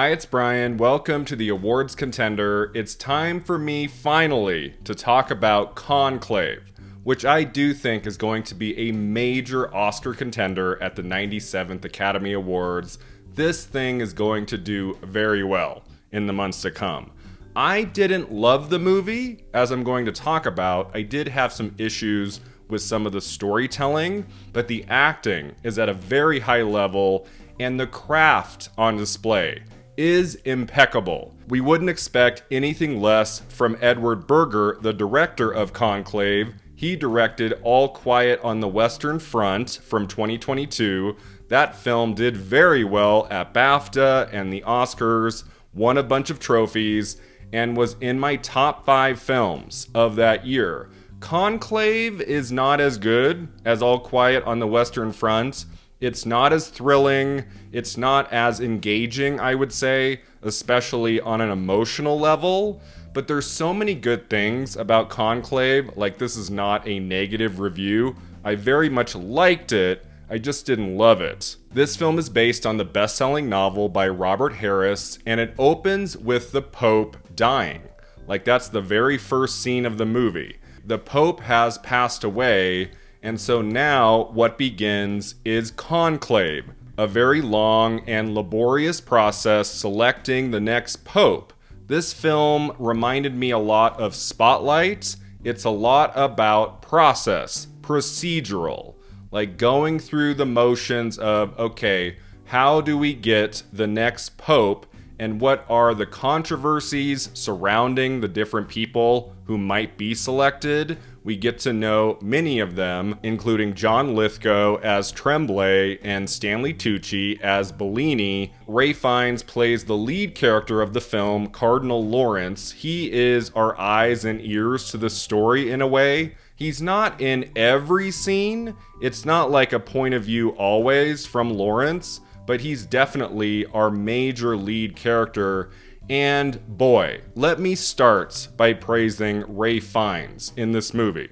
Hi, it's Brian. Welcome to the Awards Contender. It's time for me, finally, to talk about Conclave, which I do think is going to be a major Oscar contender at the 97th Academy Awards. This thing is going to do very well in the months to come. I didn't love the movie, as I'm going to talk about. I did have some issues with some of the storytelling, but the acting is at a very high level, and the craft on display is impeccable. We wouldn't expect anything less from Edward Berger, the director of Conclave. He directed All Quiet on the Western Front from 2022. That film did very well at BAFTA and the Oscars, won a bunch of trophies, and was in my top 5 films of that year. Conclave is not as good as All Quiet on the Western Front. It's not as thrilling. It's not as engaging, I would say, especially on an emotional level. But there's so many good things about Conclave. Like, this is not a negative review. I very much liked it. I just didn't love it. This film is based on the best-selling novel by Robert Harris, and it opens with the Pope dying. Like, that's the very first scene of the movie. The Pope has passed away, and so now what begins is Conclave, a very long and laborious process selecting the next Pope. This film reminded me a lot of Spotlight. It's a lot about process, procedural, like going through the motions of, okay, how do we get the next Pope, and what are the controversies surrounding the different people who might be selected. We get to know many of them, including John Lithgow as Tremblay and Stanley Tucci as Bellini. Ralph Fiennes plays the lead character of the film, Cardinal Lawrence. He is our eyes and ears to the story in a way. He's not in every scene. It's not like a point of view always from Lawrence, but he's definitely our major lead character. And boy, let me start by praising Ralph Fiennes in this movie.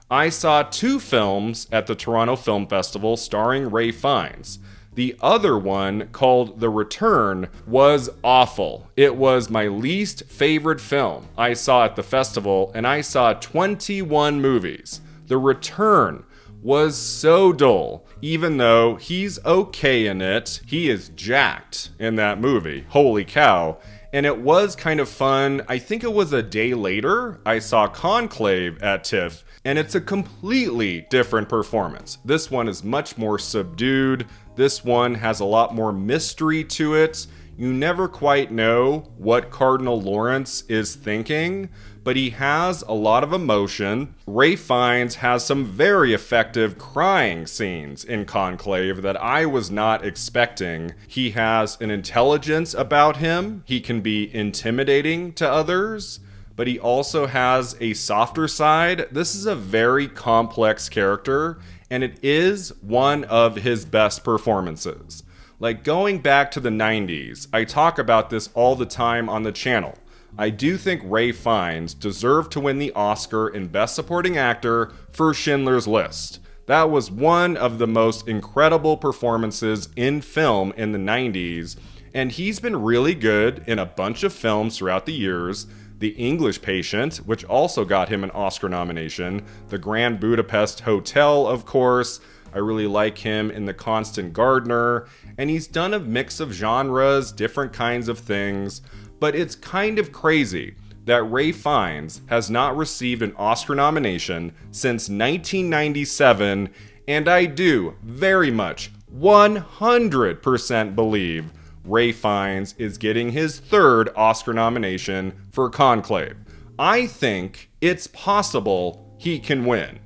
I saw 2 films at the Toronto Film Festival starring Ralph Fiennes. The other one, called The Return, was awful. It was my least favorite film I saw at the festival, and I saw 21 movies. The Return was so dull. Even though he's okay in it, he is jacked in that movie. Holy cow. And it was kind of fun. I think it was a day later, I saw Conclave at TIFF, and it's a completely different performance. This one is much more subdued. This one has a lot more mystery to it. You never quite know what Cardinal Lawrence is thinking, but he has a lot of emotion. Ralph Fiennes has some very effective crying scenes in Conclave that I was not expecting. He has an intelligence about him. He can be intimidating to others, but he also has a softer side. This is a very complex character, and it is one of his best performances. Like, going back to the 90s, I talk about this all the time on the channel. I do think Ralph Fiennes deserved to win the Oscar in Best Supporting Actor for Schindler's List. That was one of the most incredible performances in film in the 90s, and he's been really good in a bunch of films throughout the years. The English Patient, which also got him an Oscar nomination. The Grand Budapest Hotel, of course. I really like him in The Constant Gardener, and he's done a mix of genres, different kinds of things, but it's kind of crazy that Ralph Fiennes has not received an Oscar nomination since 1997, and I do very much 100% believe Ralph Fiennes is getting his 3rd Oscar nomination for Conclave. I think it's possible he can win.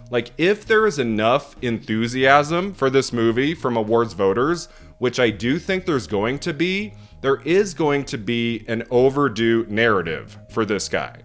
Like, if there is enough enthusiasm for this movie from awards voters, which I do think there's going to be, there is going to be an overdue narrative for this guy.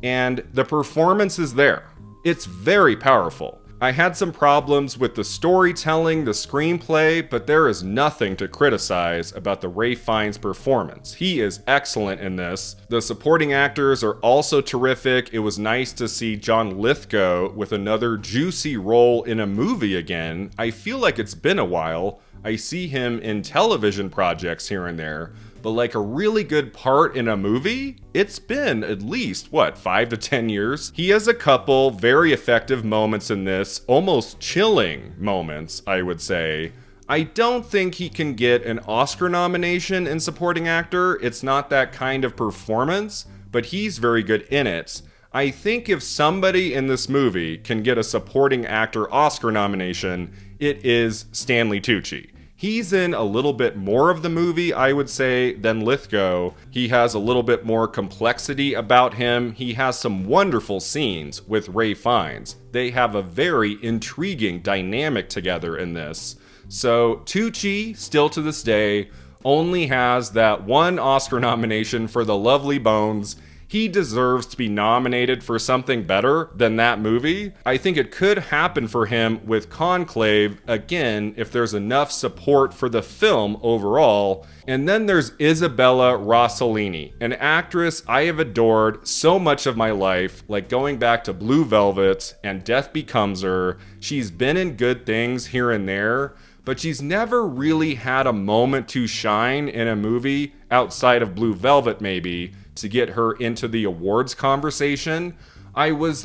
And the performance is there. It's very powerful. I had some problems with the storytelling, the screenplay, but there is nothing to criticize about the Ralph Fiennes performance. He is excellent in this. The supporting actors are also terrific. It was nice to see John Lithgow with another juicy role in a movie again. I feel like it's been a while. I see him in television projects here and there, but like a really good part in a movie, it's been at least, 5 to 10 years? He has a couple very effective moments in this, almost chilling moments, I would say. I don't think he can get an Oscar nomination in supporting actor. It's not that kind of performance, but he's very good in it. I think if somebody in this movie can get a supporting actor Oscar nomination, it is Stanley Tucci. He's in a little bit more of the movie, I would say, than Lithgow. He has a little bit more complexity about him. He has some wonderful scenes with Ralph Fiennes. They have a very intriguing dynamic together in this. So Tucci, still to this day, only has that one Oscar nomination for The Lovely Bones. He deserves to be nominated for something better than that movie. I think it could happen for him with Conclave, again, if there's enough support for the film overall. And then there's Isabella Rossellini, an actress I have adored so much of my life, like going back to Blue Velvet and Death Becomes Her. She's been in good things here and there, but she's never really had a moment to shine in a movie outside of Blue Velvet, maybe, to get her into the awards conversation. I was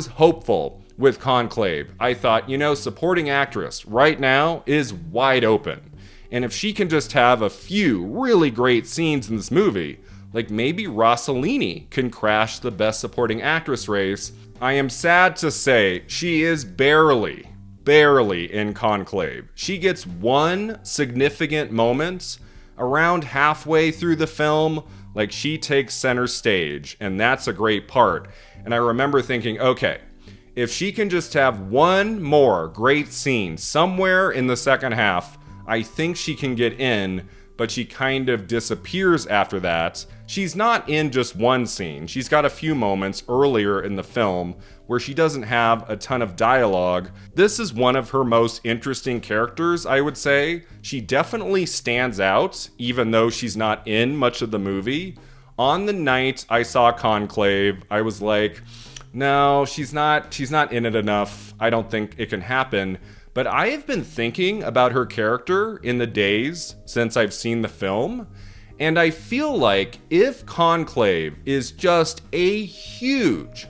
hopeful with Conclave. I thought, supporting actress right now is wide open. And if she can just have a few really great scenes in this movie, like maybe Rossellini can crash the best supporting actress race. I am sad to say she is barely in Conclave. She gets one significant moment around halfway through the film. Like, she takes center stage, and that's a great part. And I remember thinking, okay, if she can just have one more great scene somewhere in the second half, I think she can get in, but she kind of disappears after that. She's not in just one scene. She's got a few moments earlier in the film where she doesn't have a ton of dialogue. This is one of her most interesting characters, I would say. She definitely stands out, even though she's not in much of the movie. On the night I saw Conclave, I was like, no, she's not in it enough. I don't think it can happen. But I have been thinking about her character in the days since I've seen the film, and I feel like if Conclave is just a huge,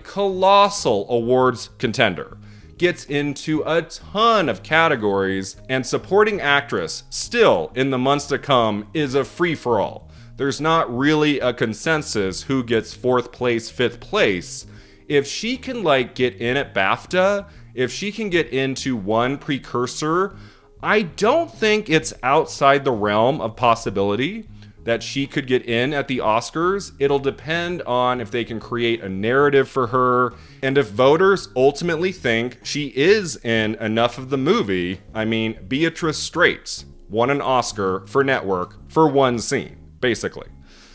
colossal awards contender, gets into a ton of categories, and supporting actress still in the months to come is a free-for-all. There's not really a consensus who gets 4th place, 5th place. If she can get in at BAFTA, if she can get into one precursor, I don't think it's outside the realm of possibility that she could get in at the Oscars. It'll depend on if they can create a narrative for her, and if voters ultimately think she is in enough of the movie. I mean, Beatrice Straight won an Oscar for Network for one scene, basically.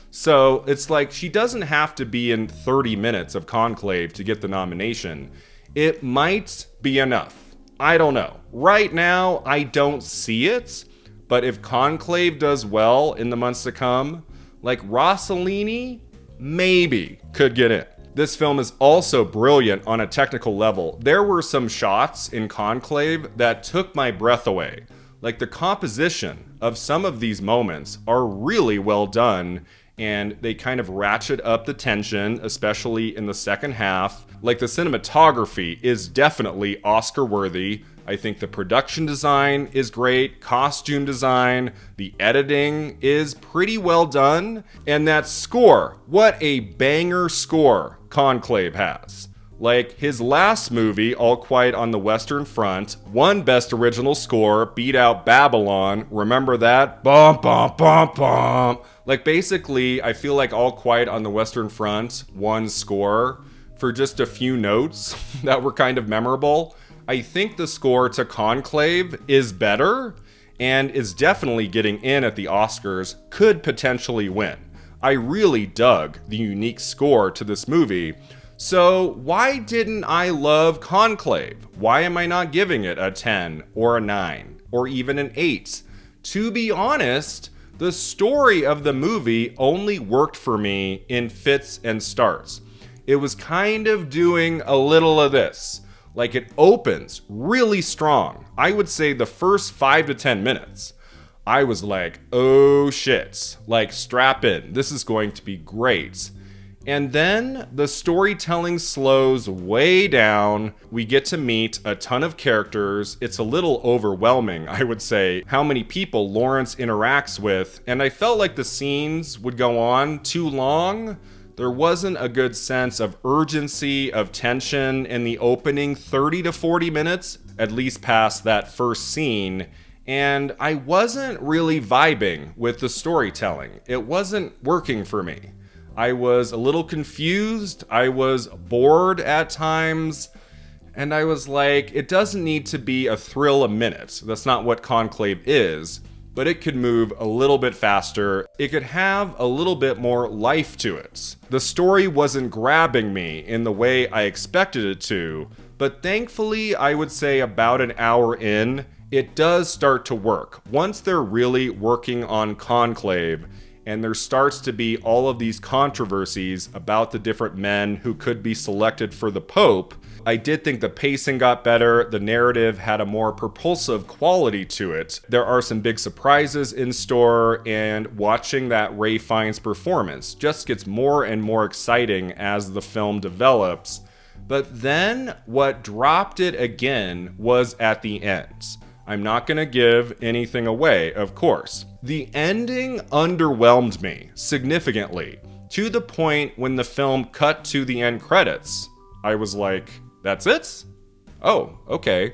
So it's like she doesn't have to be in 30 minutes of Conclave to get the nomination. It might be enough. I don't know. Right now, I don't see it. But if Conclave does well in the months to come, Rossellini maybe could get in. This film is also brilliant on a technical level. There were some shots in Conclave that took my breath away. The composition of some of these moments are really well done, and they kind of ratchet up the tension, especially in the second half. The cinematography is definitely Oscar worthy. I think the production design is great, costume design, the editing is pretty well done, and that score, what a banger score Conclave has. His last movie, All Quiet on the Western Front, won Best Original Score, beat out Babylon. Remember that? Bum, bum, bum, bum. Basically, I feel like All Quiet on the Western Front won score for just a few notes that were kind of memorable. I think the score to Conclave is better and is definitely getting in at the Oscars, could potentially win. I really dug the unique score to this movie. So why didn't I love Conclave? Why am I not giving it a 10 or a 9 or even an 8? To be honest, the story of the movie only worked for me in fits and starts. It was kind of doing a little of this. It opens really strong. I would say the first 5 to 10 minutes. I was like, oh shit, like strap in, this is going to be great. And then the storytelling slows way down. We get to meet a ton of characters. It's a little overwhelming, I would say, how many people Lawrence interacts with. And I felt like the scenes would go on too long. There wasn't a good sense of urgency, of tension in the opening 30 to 40 minutes, at least past that first scene. And I wasn't really vibing with the storytelling. It wasn't working for me. I was a little confused, I was bored at times, and I was like, it doesn't need to be a thrill a minute. That's not what Conclave is, but it could move a little bit faster. It could have a little bit more life to it. The story wasn't grabbing me in the way I expected it to, but thankfully, I would say about an hour in, it does start to work. Once they're really working on Conclave, and there starts to be all of these controversies about the different men who could be selected for the Pope, I did think the pacing got better, the narrative had a more propulsive quality to it. There are some big surprises in store, and watching that Ralph Fiennes performance just gets more and more exciting as the film develops. But then, what dropped it again was at the end. I'm not going to give anything away, of course. The ending underwhelmed me significantly, to the point when the film cut to the end credits. I was like, that's it? Oh, okay.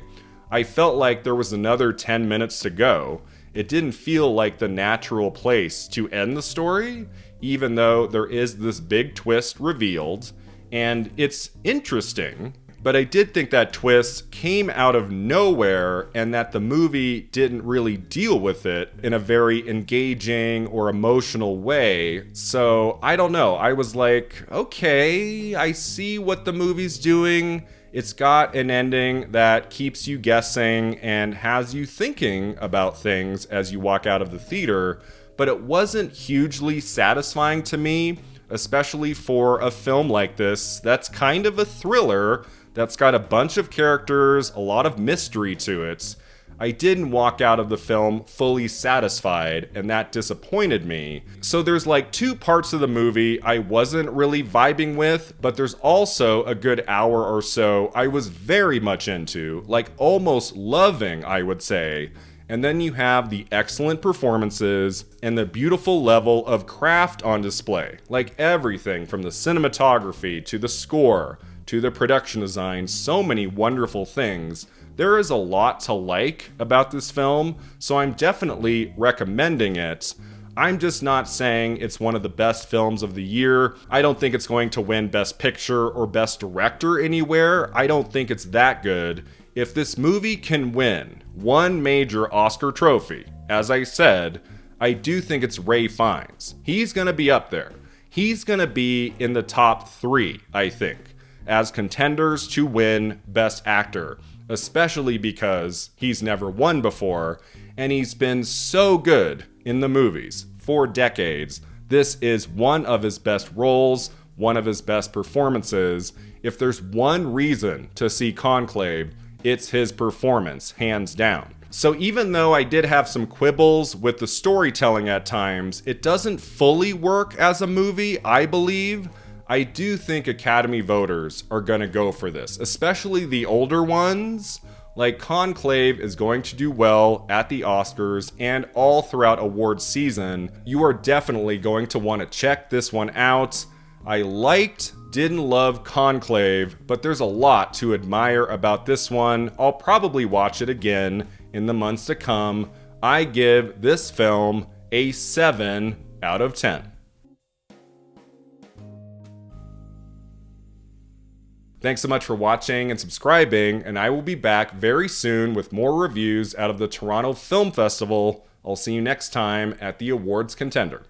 I felt like there was another 10 minutes to go. It didn't feel like the natural place to end the story, even though there is this big twist revealed, and it's interesting. But I did think that twist came out of nowhere and that the movie didn't really deal with it in a very engaging or emotional way. So I don't know. I was like, okay, I see what the movie's doing. It's got an ending that keeps you guessing and has you thinking about things as you walk out of the theater. But it wasn't hugely satisfying to me, especially for a film like this that's kind of a thriller that's got a bunch of characters, a lot of mystery to it. I didn't walk out of the film fully satisfied, and that disappointed me. So there's like two parts of the movie I wasn't really vibing with, but there's also a good hour or so I was very much into, like almost loving, I would say. And then you have the excellent performances and the beautiful level of craft on display. Like everything from the cinematography to the score to the production design, so many wonderful things. There is a lot to like about this film, so I'm definitely recommending it. I'm just not saying it's one of the best films of the year. I don't think it's going to win Best Picture or Best Director anywhere. I don't think it's that good. If this movie can win one major Oscar trophy, as I said, I do think it's Ralph Fiennes. He's gonna be up there. He's gonna be in the top 3, I think, as contenders to win Best Actor, especially because he's never won before, and he's been so good in the movies for decades. This is one of his best roles, one of his best performances. If there's one reason to see Conclave, it's his performance, hands down. So even though I did have some quibbles with the storytelling at times, it doesn't fully work as a movie, I believe. I do think Academy voters are going to go for this, especially the older ones. Like Conclave is going to do well at the Oscars and all throughout awards season. You are definitely going to want to check this one out. I didn't love Conclave, but there's a lot to admire about this one. I'll probably watch it again in the months to come. I give this film a 7 out of 10. Thanks so much for watching and subscribing, and I will be back very soon with more reviews out of the Toronto Film Festival. I'll see you next time at the Awards Contender.